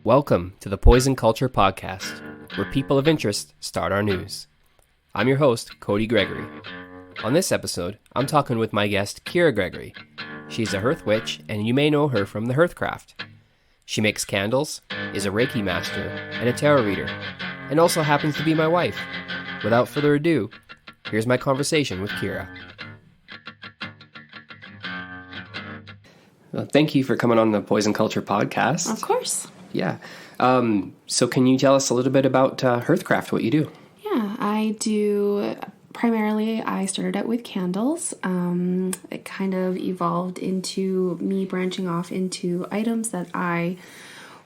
Welcome to the Poison Culture Podcast, where people of interest start our news. I'm your host, Cody Gregory. On this episode, I'm talking with my guest, Kira Gregory. She's a Hearth witch, and you may know her from the Hearthcraft. She makes candles, is a Reiki master, and a tarot reader, and also happens to be my wife. Without further ado, here's my conversation with Kira. Well, thank you for coming on the Poison Culture Podcast. Of course. Yeah. So can you tell us a little bit about Hearthcraft, what you do? Yeah, I do. Primarily, I started out with candles. It kind of evolved into me branching off into items that I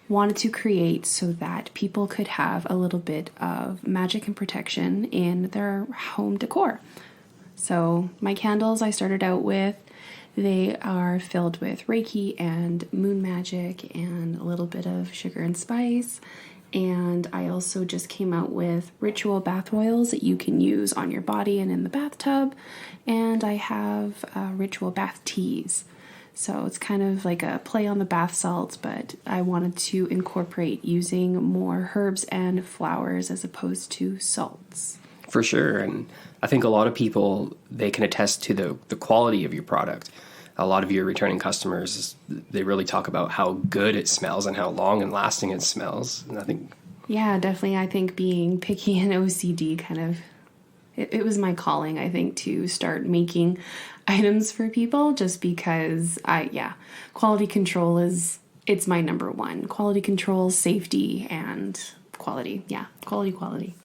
wanted to create so that people could have a little bit of magic and protection in their home decor. So my candles I started out with, they are filled with Reiki and moon magic and a little bit of sugar and spice. And I also just came out with ritual bath oils that you can use on your body and in the bathtub. And I have ritual bath teas. So it's kind of like a play on the bath salts, but I wanted to incorporate using more herbs and flowers as opposed to salts. For sure. And I think a lot of people, they can attest to the quality of your product. A lot of your returning customers, they really talk about how good it smells and how long and lasting it smells. And I think... Yeah, definitely. I think being picky and OCD kind of... It was my calling, I think, to start making items for people just because quality control it's my number one. Quality control, safety, and quality. Yeah, quality.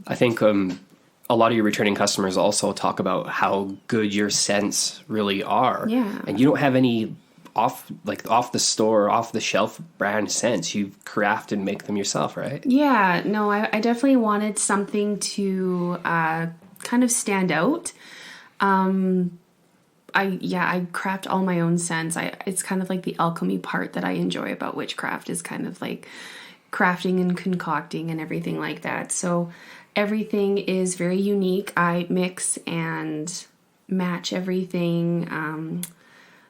I think a lot of your returning customers also talk about how good your scents really are. Yeah. And you don't have any off the store, off the shelf brand scents. You craft and make them yourself, right? Yeah, no, I definitely wanted something to kind of stand out. I craft all my own scents. It's kind of like the alchemy part that I enjoy about witchcraft is kind of like crafting and concocting and everything like that. So everything is very unique. I mix and match everything.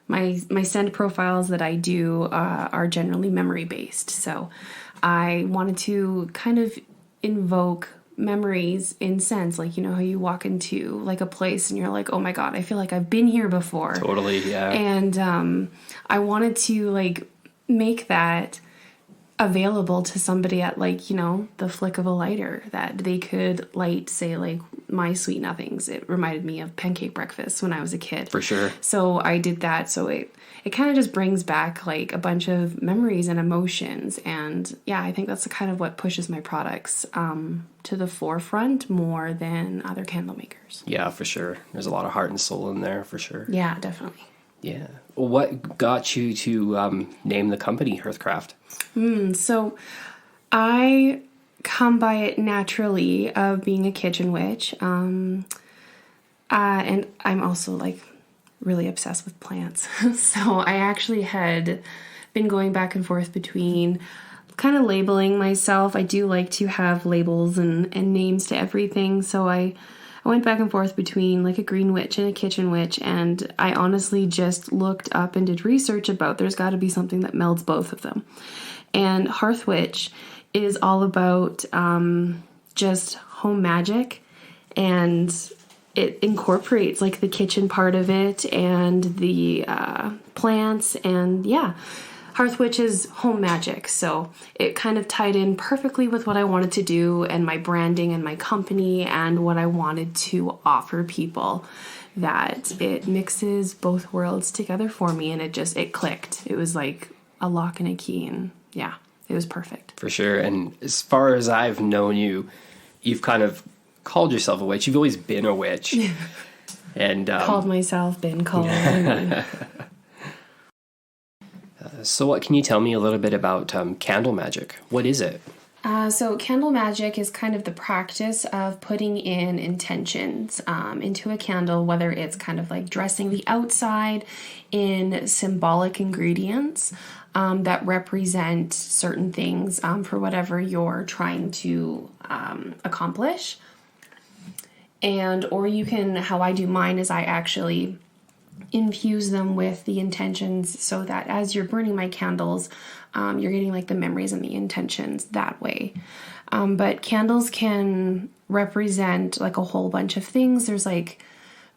My scent profiles that I do are generally memory based. So I wanted to kind of invoke memories in scents, like, you know, how you walk into like a place and you're like, oh my God, I feel like I've been here before. Totally, yeah. And I wanted to like make that available to somebody at like, you know, the flick of a lighter that they could light, say like my sweet nothings. It reminded me of pancake breakfast when I was a kid. For sure. So I did that. So it kind of just brings back like a bunch of memories and emotions. And yeah, I think that's kind of what pushes my products to the forefront more than other candle makers. Yeah, for sure. There's a lot of heart and soul in there, for sure. Yeah, definitely. Yeah. Well, what got you to name the company Hearthcraft? So I come by it naturally of being a kitchen witch. And I'm also like really obsessed with plants. So I actually had been going back and forth between kind of labeling myself. I do like to have labels and names to everything. So I went back and forth between like a green witch and a kitchen witch, and I honestly just looked up and did research about there's got to be something that melds both of them. And Hearth Witch is all about just home magic, and it incorporates like the kitchen part of it and the plants, and yeah. Hearth Witch is home magic, so it kind of tied in perfectly with what I wanted to do and my branding and my company and what I wanted to offer people, that it mixes both worlds together for me, and it clicked. It was like a lock and a key, and yeah, it was perfect. For sure. And as far as I've known you, you've kind of called yourself a witch. You've always been a witch. And called myself, been called. So what can you tell me a little bit about candle magic? What is it? So candle magic is kind of the practice of putting in intentions into a candle, whether it's kind of like dressing the outside in symbolic ingredients that represent certain things for whatever you're trying to accomplish. Or you can, how I do mine is I actually infuse them with the intentions so that as you're burning my candles, you're getting like the memories and the intentions that way. But candles can represent like a whole bunch of things. There's like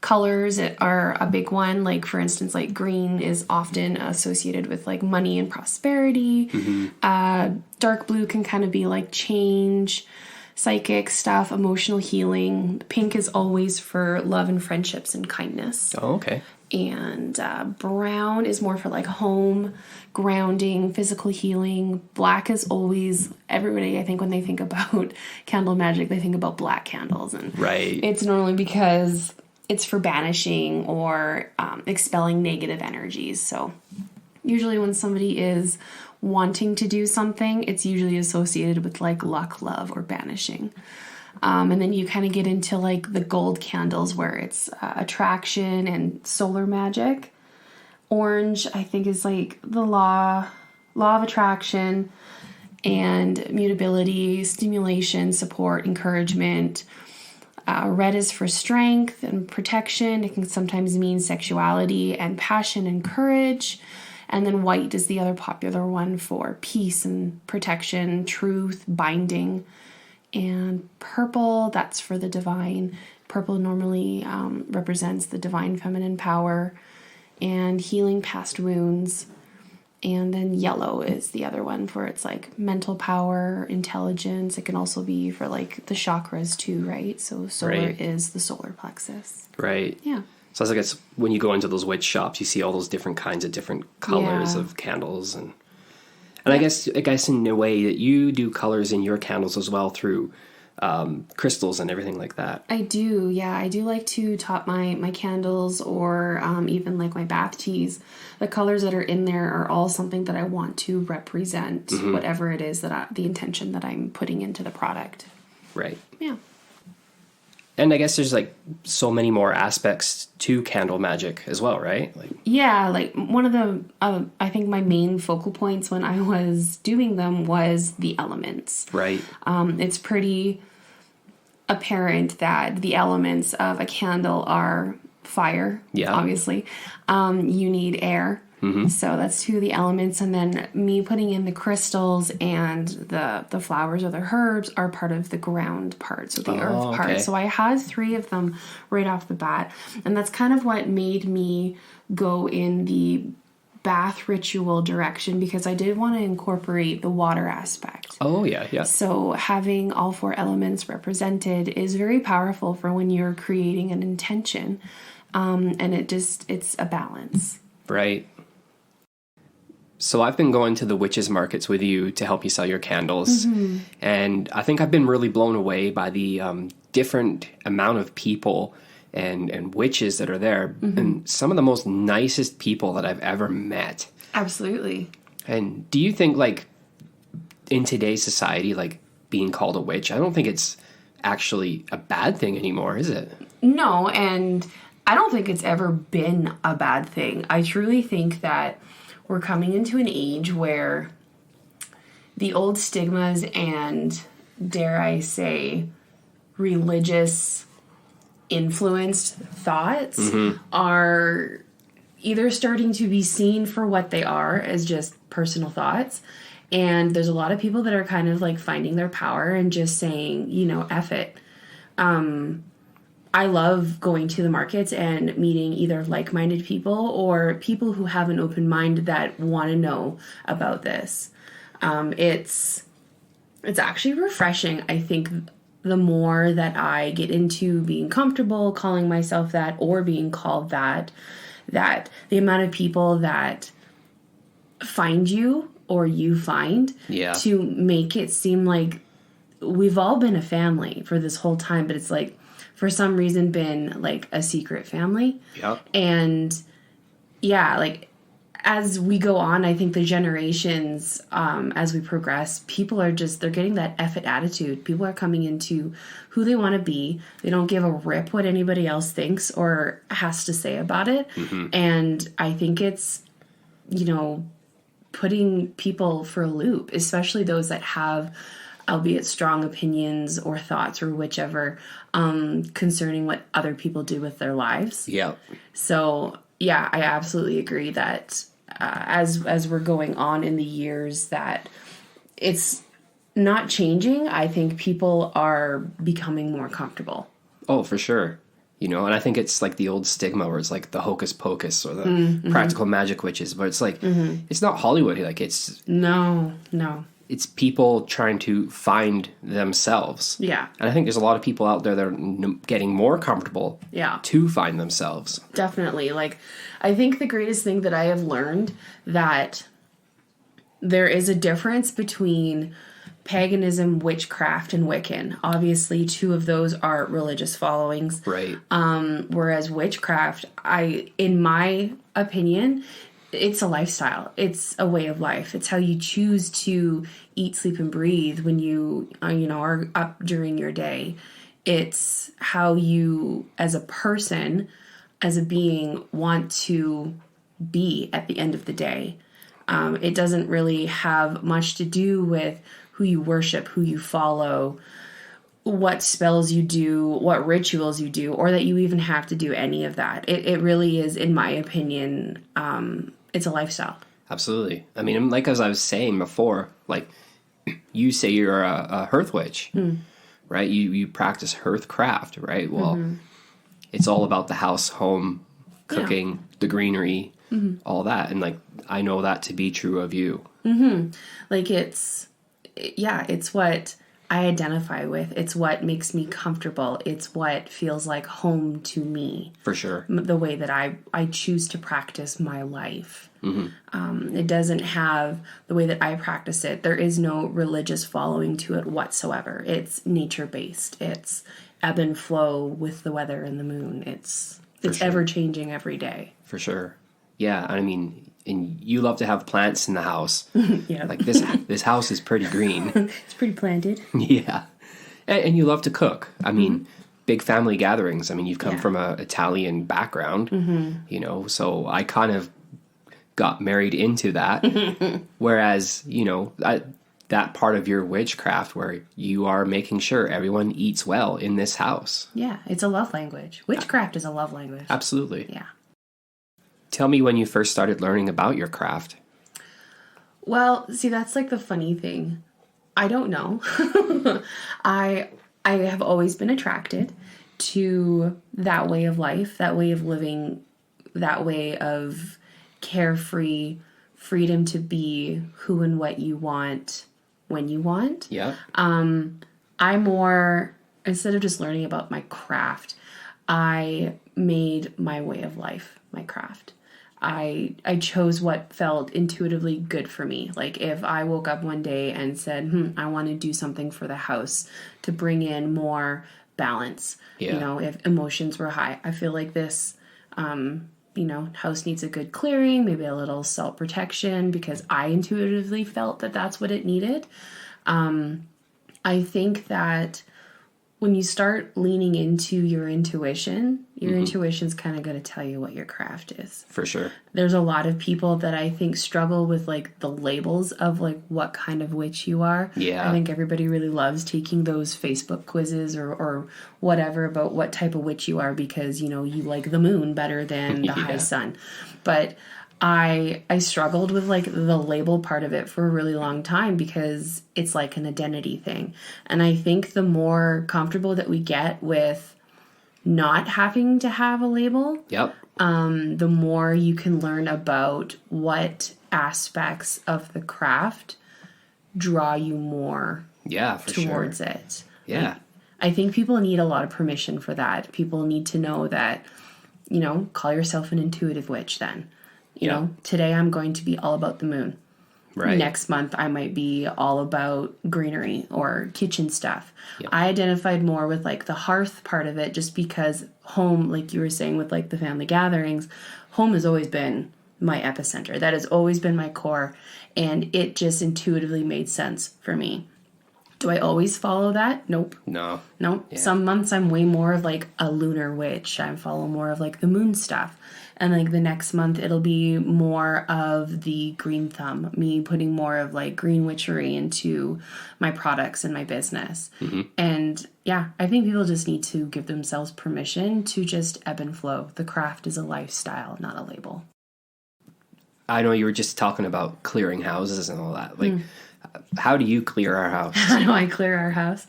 colors that are a big one. Like for instance, like green is often associated with like money and prosperity. Dark blue can kind of be like change, psychic stuff, emotional healing. Pink is always for love and friendships and kindness. Oh, okay. And brown is more for like home, grounding, physical healing. Black is always, everybody, I think when they think about candle magic, they think about black candles. And right. It's normally because it's for banishing or expelling negative energies. So usually when somebody is wanting to do something, it's usually associated with like luck, love, or banishing. And then you kind of get into like the gold candles where it's attraction and solar magic. Orange, I think, is like the law of attraction and mutability, stimulation, support, encouragement. Red is for strength and protection. It can sometimes mean sexuality and passion and courage. And then white is the other popular one for peace and protection, truth, binding. And purple, that's for the divine. Purple normally represents the divine feminine power and healing past wounds. And then yellow is the other one for it's like mental power, intelligence. It can also be for like the chakras too, right? So solar is the solar plexus. Right. Yeah. So I guess when you go into those witch shops, you see all those different kinds of different colors of candles. And I guess in a way that you do colors in your candles as well through crystals and everything like that. I do, yeah. I do like to top my candles or even like my bath teas. The colors that are in there are all something that I want to represent whatever it is that the intention that I'm putting into the product. Right. Yeah. And I guess there's like so many more aspects to candle magic as well, right? Like one of the, I think my main focal points when I was doing them was the elements. Right. It's pretty apparent that the elements of a candle are fire, obviously. You need air. So that's two of the elements. And then me putting in the crystals and the flowers or the herbs are part of the ground part, so the earth part. So I had 3 of them right off the bat. And that's kind of what made me go in the bath ritual direction, because I did want to incorporate the water aspect. Oh, yeah, yeah. So having all 4 elements represented is very powerful for when you're creating an intention. And it's a balance. Right. So I've been going to the witches markets with you to help you sell your candles. And I think I've been really blown away by the different amount of people and witches that are there. And some of the most nicest people that I've ever met. Absolutely. And do you think, like, in today's society, like, being called a witch, I don't think it's actually a bad thing anymore, is it? No, and I don't think it's ever been a bad thing. I truly think that we're coming into an age where the old stigmas and, dare I say, religious influenced thoughts are either starting to be seen for what they are as just personal thoughts. And there's a lot of people that are kind of like finding their power and just saying, F it. I love going to the markets and meeting either like-minded people or people who have an open mind that want to know about this. It's actually refreshing, I think, the more that I get into being comfortable calling myself that or being called that the amount of people that find you or you find to make it seem like we've all been a family for this whole time, but it's like, for some reason, been like a secret family. Yep. And like as we go on, I think the generations, as we progress, people are they're getting that F it attitude. People are coming into who they want to be. They don't give a rip what anybody else thinks or has to say about it. And I think it's, putting people for a loop, especially those that have, albeit strong opinions or thoughts or whichever, concerning what other people do with their lives. Yeah. So yeah, I absolutely agree that as we're going on in the years, that it's not changing. I think people are becoming more comfortable. Oh, for sure. You know, and I think it's like the old stigma where it's like the hocus pocus or the practical magic witches, but it's like, it's not Hollywood. Like No. it's people trying to find themselves. Yeah. And I think there's a lot of people out there that are getting more comfortable to find themselves. Definitely. Like, I think the greatest thing that I have learned that there is a difference between paganism, witchcraft, and Wiccan. Obviously, two of those are religious followings. Right. Whereas witchcraft, in my opinion, it's a lifestyle. It's a way of life. It's how you choose to eat, sleep, and breathe when you are up during your day. It's how you, as a person, as a being, want to be at the end of the day. It doesn't really have much to do with who you worship, who you follow, what spells you do, what rituals you do, or that you even have to do any of that. It really is, in my opinion, it's a lifestyle. Absolutely. I mean, like as I was saying before, like you say you're a Hearth witch, right? You practice Hearthcraft, right? Well, it's all about the house, home, cooking, the greenery, all that. And like, I know that to be true of you. Like it's what I identify with. It's what makes me comfortable. It's what feels like home to me. For sure. The way that I choose to practice my life. It doesn't have the way that I practice it. There is no religious following to it whatsoever. It's nature-based. It's ebb and flow with the weather and the moon. It's ever-changing every day. For sure. Yeah, I mean, and you love to have plants in the house. Yeah. Like this house is pretty green. It's pretty planted. Yeah. And you love to cook. I mean, big family gatherings. I mean, you've come from an Italian background, you know, so I kind of got married into that. Whereas, you know, that part of your witchcraft where you are making sure everyone eats well in this house. Yeah, it's a love language. Witchcraft is a love language. Absolutely. Yeah. Tell me when you first started learning about your craft. Well, see, that's like the funny thing. I don't know. I have always been attracted to that way of life, that way of living, that way of carefree freedom to be who and what you want when you want. Yeah. I more, instead of just learning about my craft, I made my way of life my craft. I chose what felt intuitively good for me. Like if I woke up one day and said, I want to do something for the house to bring in more balance. Yeah. You know, if emotions were high, I feel like this, house needs a good clearing, maybe a little self-protection, because I intuitively felt that that's what it needed. I think that when you start leaning into your intuition's kind of going to tell you what your craft is. For sure. There's a lot of people that I think struggle with like the labels of like what kind of witch you are. Yeah. I think everybody really loves taking those Facebook quizzes or whatever about what type of witch you are because, you know, you like the moon better than the high sun. But I struggled with like the label part of it for a really long time because it's like an identity thing. And I think the more comfortable that we get with not having to have a label, the more you can learn about what aspects of the craft draw you more towards it. Yeah. Like, I think people need a lot of permission for that. People need to know that, you know, call yourself an intuitive witch then. You know, today I'm going to be all about the moon. Right. Next month I might be all about greenery or kitchen stuff. Yep. I identified more with like the hearth part of it just because home, like you were saying with like the family gatherings, home has always been my epicenter. That has always been my core. And it just intuitively made sense for me. Do I always follow that? Nope. No. Nope. Yeah. Some months I'm way more of like a lunar witch. I follow more of like the moon stuff. And like the next month, it'll be more of the green thumb, me putting more of like green witchery into my products and my business. And yeah, I think people just need to give themselves permission to just ebb and flow. The craft is a lifestyle, not a label. I know you were just talking about clearing houses and all that. Like, how do you clear our house? How do I clear our house?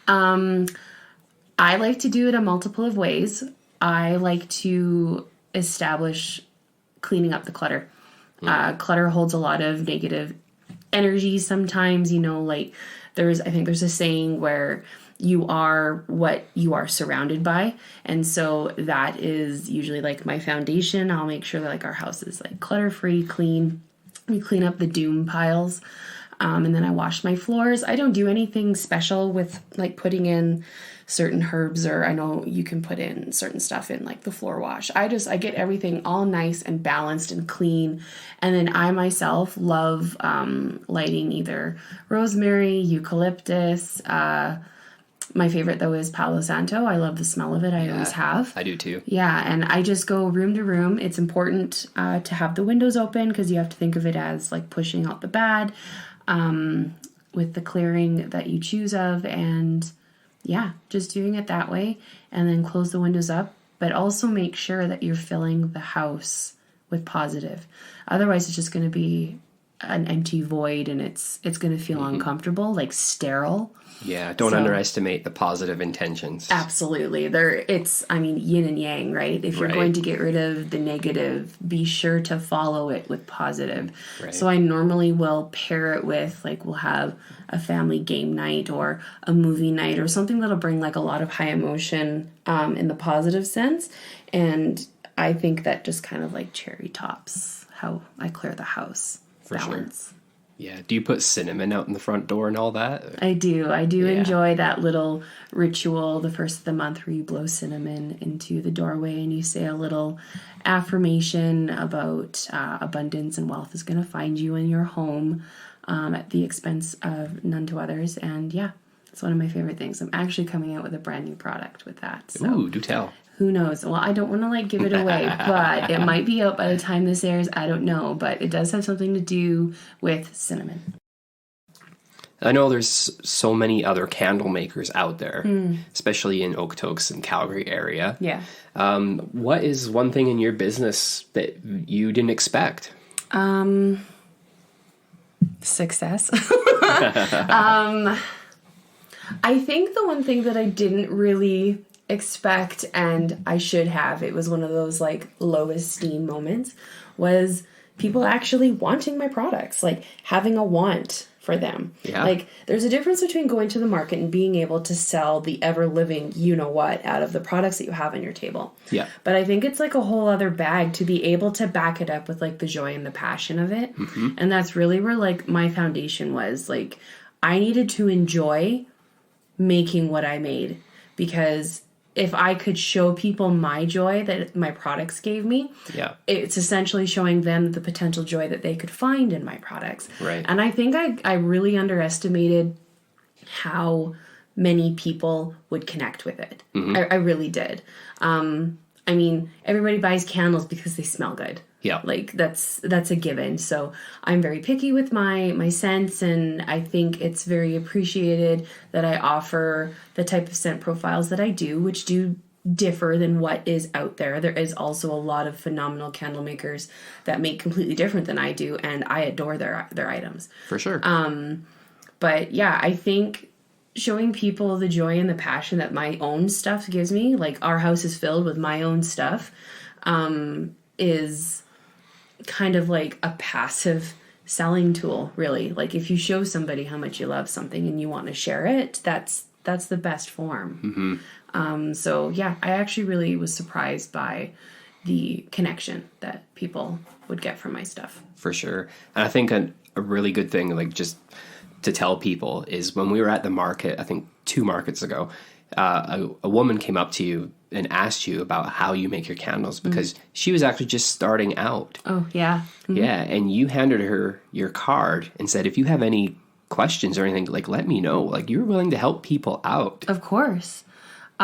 I like to do it a multiple of ways. I like to establish cleaning up the clutter. Clutter holds a lot of negative energy sometimes, like I think there's a saying where you are what you are surrounded by. And so that is usually like my foundation. I'll make sure that like our house is like clutter free, clean. We clean up the doom piles. And then I wash my floors. I don't do anything special with like putting in certain herbs, or I know you can put in certain stuff in like the floor wash. I get everything all nice and balanced and clean. And then I myself love lighting either rosemary, eucalyptus. My favorite though is Palo Santo. I love the smell of it. I always have. I do too. Yeah, and I just go room to room. It's important to have the windows open because you have to think of it as like pushing out the bad. With the clearing that you choose of, and yeah, just doing it that way, and then close the windows up, but also make sure that you're filling the house with positive. Otherwise it's just going to be an empty void, and it's going to feel uncomfortable, like sterile. Yeah, don't underestimate the positive intentions. Absolutely. It's yin and yang, right? If you're going to get rid of the negative, be sure to follow it with positive. Right. So I normally will pair it with, like, we'll have a family game night or a movie night or something that'll bring, like, a lot of high emotion in the positive sense. And I think that just kind of, like, cherry tops how I clear the house. For balance. Sure. Yeah. Do you put cinnamon out in the front door and all that? I do. I do enjoy that little ritual the first of the month where you blow cinnamon into the doorway and you say a little affirmation about abundance and wealth is going to find you in your home at the expense of none to others. And yeah, it's one of my favorite things. I'm actually coming out with a brand new product with that. So. Ooh, do tell. Who knows? Well, I don't want to like give it away, but it might be out by the time this airs. I don't know, but it does have something to do with cinnamon. I know there's so many other candle makers out there, especially in Okotoks and Calgary area. Yeah. What is one thing in your business that you didn't expect? Success. I think the one thing that I didn't really expect, and I should have, it was one of those like low esteem moments, was people actually wanting my products, like having a want for them. Yeah. Like there's a difference between going to the market and being able to sell the ever living you-know-what out of the products that you have on your table. Yeah. But I think it's like a whole other bag to be able to back it up with like the joy and the passion of it. And that's really where like my foundation was. Like I needed to enjoy making what I made, because if I could show people my joy that my products gave me, it's essentially showing them the potential joy that they could find in my products. Right. And I think I really underestimated how many people would connect with it. I really did. I mean, everybody buys candles because they smell good. Yeah. Like that's a given. So I'm very picky with my scents, and I think it's very appreciated that I offer the type of scent profiles that I do, which do differ than what is out there. There is also a lot of phenomenal candle makers that make completely different than I do, and I adore their items. For sure. But yeah, I think showing people the joy and the passion that my own stuff gives me, like our house is filled with my own stuff, is kind of like a passive selling tool, really. Like if you show somebody how much you love something and you want to share it, that's the best form. So yeah, I actually really was surprised by the connection that people would get from my stuff. For sure. And I think a really good thing, like just to tell people, is when we were at the market, I think 2 markets ago, a woman came up to you and asked you about how you make your candles, because she was actually just starting out. Oh, yeah. Yeah, and you handed her your card and said, if you have any questions or anything, like, let me know. Like, you're willing to help people out. Of course.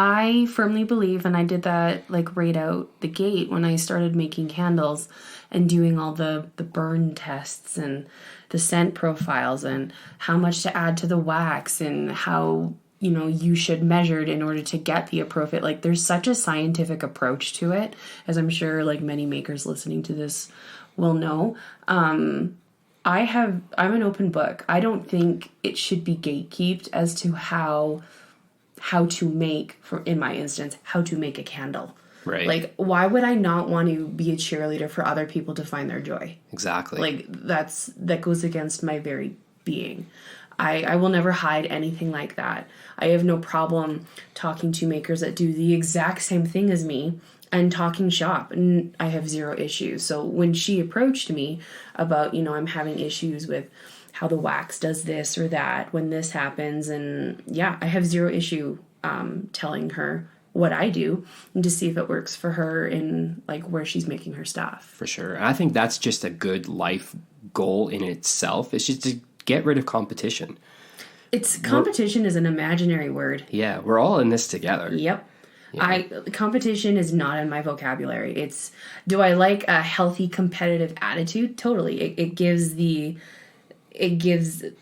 I firmly believe, and I did that like right out the gate when I started making candles and doing all the burn tests and the scent profiles and how much to add to the wax and how, you know, you should measure it in order to get the appropriate, like there's such a scientific approach to it, as I'm sure like many makers listening to this will know. I'm an open book. I don't think it should be gatekeeped as to how to make, for in my instance, how to make a candle. Right. Like, why would I not want to be a cheerleader for other people to find their joy? Exactly. Like, that goes against my very being. I will never hide anything like that. I have no problem talking to makers that do the exact same thing as me and talking shop, and I have zero issues. So when she approached me about, you know, I'm having issues with how the wax does this or that when this happens, and yeah, I have zero issue telling her what I do and to see if it works for her in like where she's making her stuff. For sure. And I think that's just a good life goal in itself. It's just to get rid of competition. Competition is an imaginary word. Yeah, we're all in this together. Yep. Yeah. Competition is not in my vocabulary. Do I like a healthy competitive attitude? Totally. It gives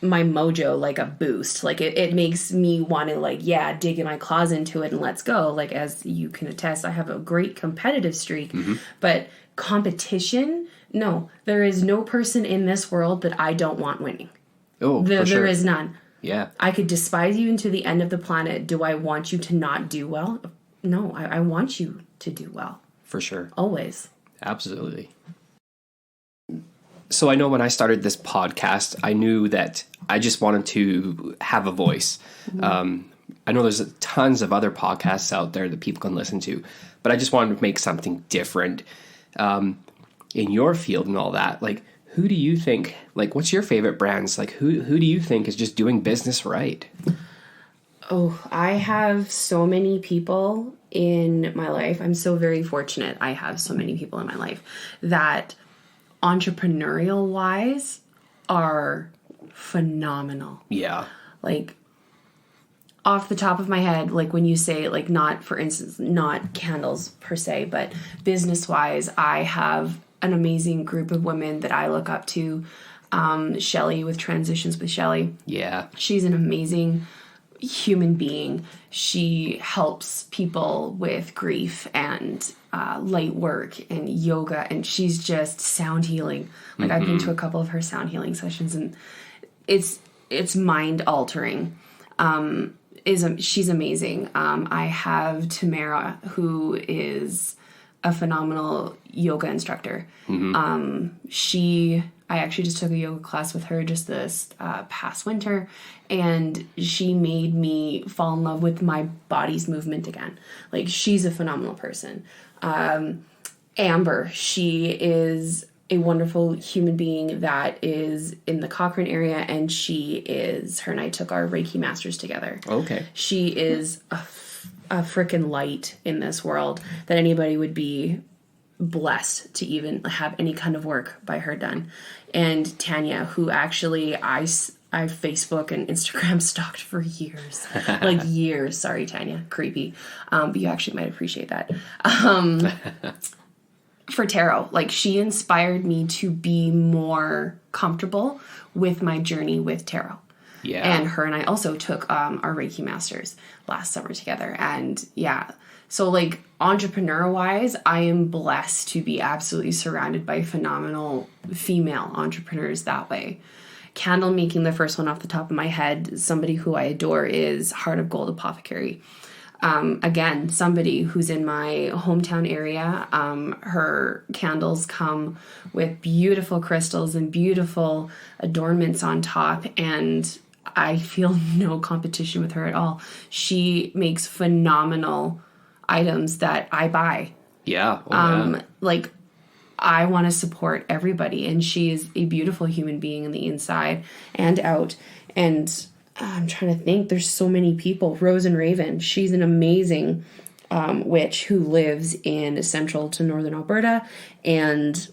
my mojo like a boost. Like it makes me want to like, yeah, dig in my claws into it and let's go. Like, as you can attest, I have a great competitive streak, but competition, no, there is no person in this world that I don't want winning. Oh, for sure. There is none. Yeah. I could despise you into the end of the planet. Do I want you to not do well? No, I want you to do well. For sure. Always. Absolutely. So I know when I started this podcast, I knew that I just wanted to have a voice. I know there's tons of other podcasts out there that people can listen to, but I just wanted to make something different in your field and all that. Like, who do you think, like, what's your favorite brands? Like, who do you think is just doing business right? Oh, I have so many people in my life. I'm so very fortunate. I have so many people in my life that entrepreneurial wise are phenomenal. Yeah. Like, off the top of my head, like when you say, like, not, for instance, not candles per se, but business wise, I have an amazing group of women that I look up to. Shelly with Transitions with Shelly. Yeah. She's an amazing human being. She helps people with grief and light work and yoga, and she's just sound healing. Like, I've been to a couple of her sound healing sessions, and it's mind altering. She's amazing. I have Tamara, who is a phenomenal yoga instructor. I actually just took a yoga class with her just this past winter, and she made me fall in love with my body's movement again. Like, she's a phenomenal person. Amber, she is a wonderful human being that is in the Cochrane area, and her and I took our Reiki Masters together. Okay. She is a freaking light in this world that anybody would be blessed to even have any kind of work by her done. And Tanya, who actually I Facebook and Instagram stalked for years. Like, years. Sorry, Tanya. Creepy. But you actually might appreciate that. For tarot, like, she inspired me to be more comfortable with my journey with tarot. Yeah. And her and I also took our Reiki Masters last summer together. And yeah, so like, entrepreneur wise, I am blessed to be absolutely surrounded by phenomenal female entrepreneurs that way. Candle making, the first one off the top of my head, somebody who I adore is Heart of Gold Apothecary. Again, somebody who's in my hometown area. Her candles come with beautiful crystals and beautiful adornments on top, and I feel no competition with her at all. She makes phenomenal items that I buy. Yeah. Like, I want to support everybody, and she is a beautiful human being in the inside and out. And I'm trying to think, there's so many people. Rose and Raven, she's an amazing witch who lives in central to northern Alberta, and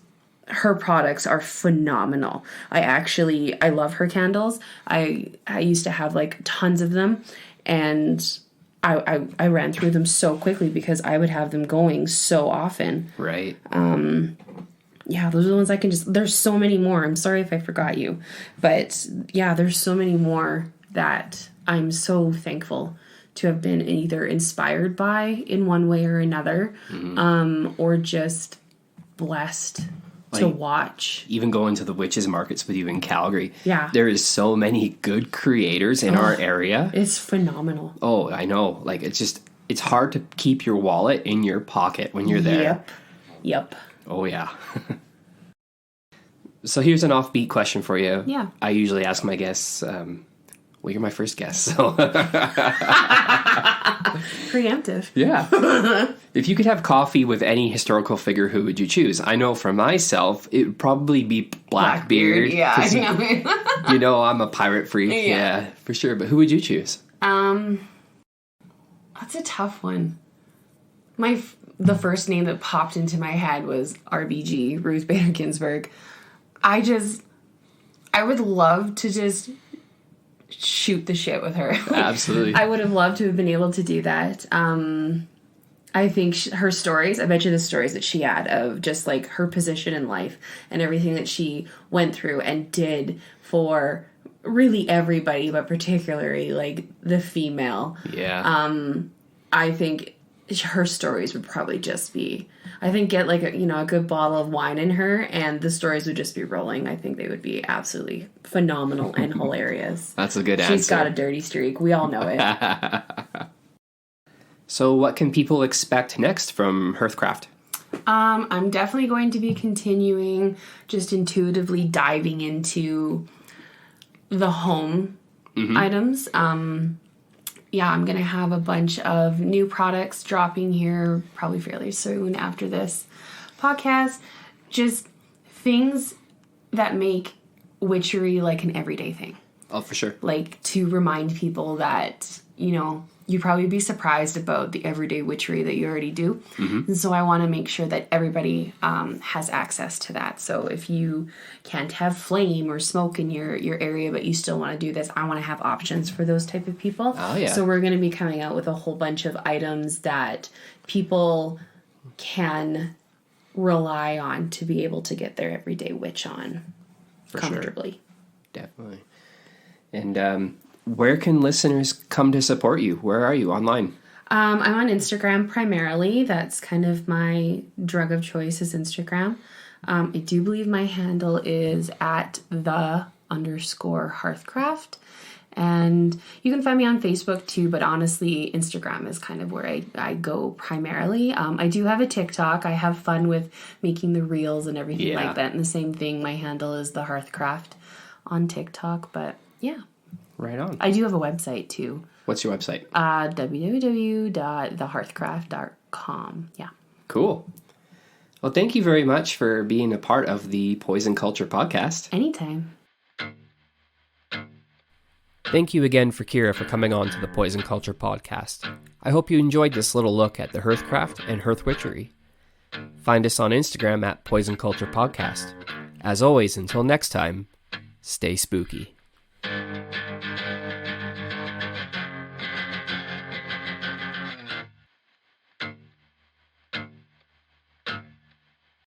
her products are phenomenal. I love her candles. I used to have like tons of them, and I ran through them so quickly because I would have them going so often. Right. Yeah, those are the ones I can just... There's so many more. I'm sorry if I forgot you. But yeah, there's so many more that I'm so thankful to have been either inspired by in one way or another, or just blessed to watch. Even going to the witches markets with you in Calgary. Yeah. There is so many good creators in our area. It's phenomenal. Oh, I know. Like, it's hard to keep your wallet in your pocket when you're there. Yep. Oh, yeah. So here's an offbeat question for you. Yeah. I usually ask my guests, well, you're my first guest, so... Preemptive. Yeah. If you could have coffee with any historical figure, who would you choose? I know for myself, it would probably be Blackbeard. Yeah, I know. You know, I'm a pirate freak. Yeah, for sure. But who would you choose? That's a tough one. The first name that popped into my head was RBG, Ruth Bader Ginsburg. I would love to just shoot the shit with her. Absolutely. I would have loved to have been able to do that. I think her stories, I bet you the stories that she had of just like her position in life and everything that she went through and did for really everybody, but particularly like the female. Yeah. I think her stories would probably just be, I think, get like a good bottle of wine in her and the stories would just be rolling. I think they would be absolutely phenomenal and hilarious. That's a good answer. She's got a dirty streak. We all know it. So what can people expect next from Hearthcraft? I'm definitely going to be continuing just intuitively diving into the home items. Yeah, I'm going to have a bunch of new products dropping here probably fairly soon after this podcast. Just things that make witchery like an everyday thing. Oh, for sure. Like to remind people that, you'd probably be surprised about the everyday witchery that you already do. And so I want to make sure that everybody has access to that. So if you can't have flame or smoke in your area, but you still want to do this, I want to have options for those type of people. Oh, yeah. So we're going to be coming out with a whole bunch of items that people can rely on to be able to get their everyday witch on for comfortably. Sure. Definitely. And where can listeners come to support you? Where are you online? I'm on Instagram primarily. That's kind of my drug of choice is Instagram. I do believe my handle is at @the_Hearthcraft. And you can find me on Facebook too, but honestly, Instagram is kind of where I go primarily. I do have a TikTok. I have fun with making the reels and everything like that. And the same thing, my handle is the Hearthcraft on TikTok. But yeah. Right on. I do have a website too. What's your website? www.thehearthcraft.com. Yeah. Cool. Well, thank you very much for being a part of the Poison Culture podcast. Anytime. Thank you again for Kira for coming on to the Poison Culture podcast. I hope you enjoyed this little look at the Hearthcraft and Hearth Witchery. Find us on Instagram at Poison Culture Podcast. As always, until next time, stay spooky.